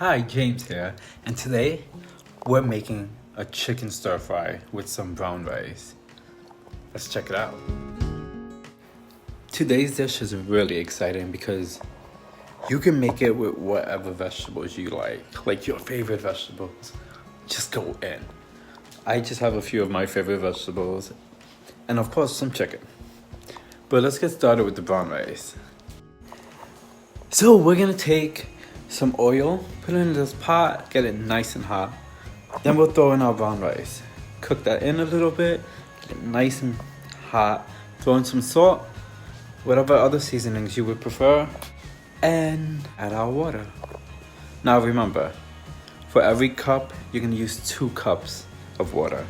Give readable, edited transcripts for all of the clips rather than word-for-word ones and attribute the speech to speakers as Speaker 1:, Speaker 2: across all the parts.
Speaker 1: Hi, James here, and today we're making a chicken stir fry with some brown rice. Let's check it out. Today's dish is really exciting because you can make it with whatever vegetables you like your favorite vegetables. Just go in. I just have a few of my favorite vegetables, and of course some chicken. But let's get started with the brown rice. So we're gonna take some oil, put it in this pot, get it nice and hot. Then we'll throw in our brown rice. Cook that in a little bit, get it nice and hot. Throw in some salt, whatever other seasonings you would prefer, and add our water. Now remember, for every cup, you're gonna use 2 cups of water.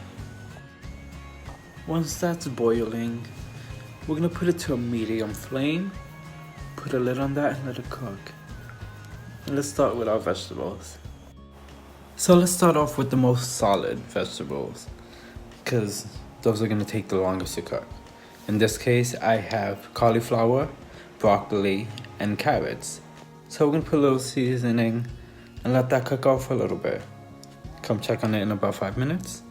Speaker 1: Once that's boiling, we're gonna put it to a medium flame, put a lid on that and let it cook. And let's start with our vegetables. So let's start off with the most solid vegetables, because those are gonna take the longest to cook. In this case, I have cauliflower, broccoli, and carrots. So we're gonna put a little seasoning and let that cook off for a little bit. Come check on it in about 5 minutes.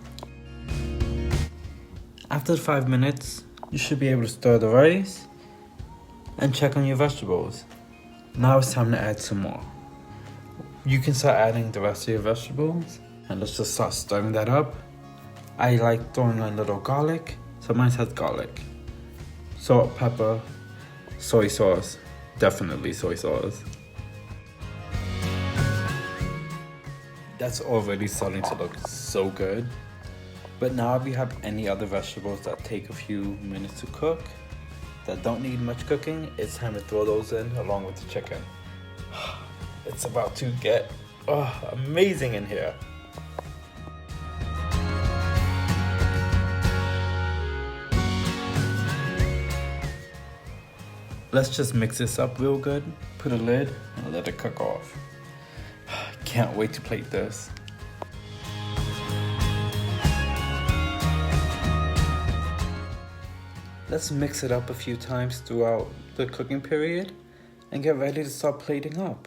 Speaker 1: After 5 minutes, you should be able to stir the rice and check on your vegetables. Now it's time to add some more. You can start adding the rest of your vegetables, and let's just start stirring that up. I like throwing in a little garlic, so mine has garlic. Salt, pepper, soy sauce, definitely soy sauce. That's already starting to look so good. But now if you have any other vegetables that take a few minutes to cook, that don't need much cooking, it's time to throw those in along with the chicken. It's about to get amazing in here. Let's just mix this up real good, put a lid, and let it cook off. Can't wait to plate this. Let's mix it up a few times throughout the cooking period and get ready to start plating up.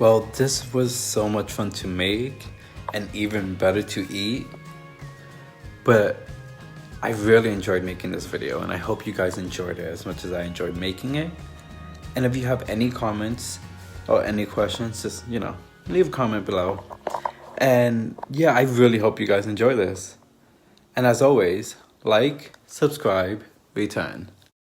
Speaker 1: Well, this was so much fun to make and even better to eat, but I really enjoyed making this video and I hope you guys enjoyed it as much as I enjoyed making it. And if you have any comments or any questions, just, leave a comment below. And yeah, I really hope you guys enjoy this. And as always, like, subscribe, return.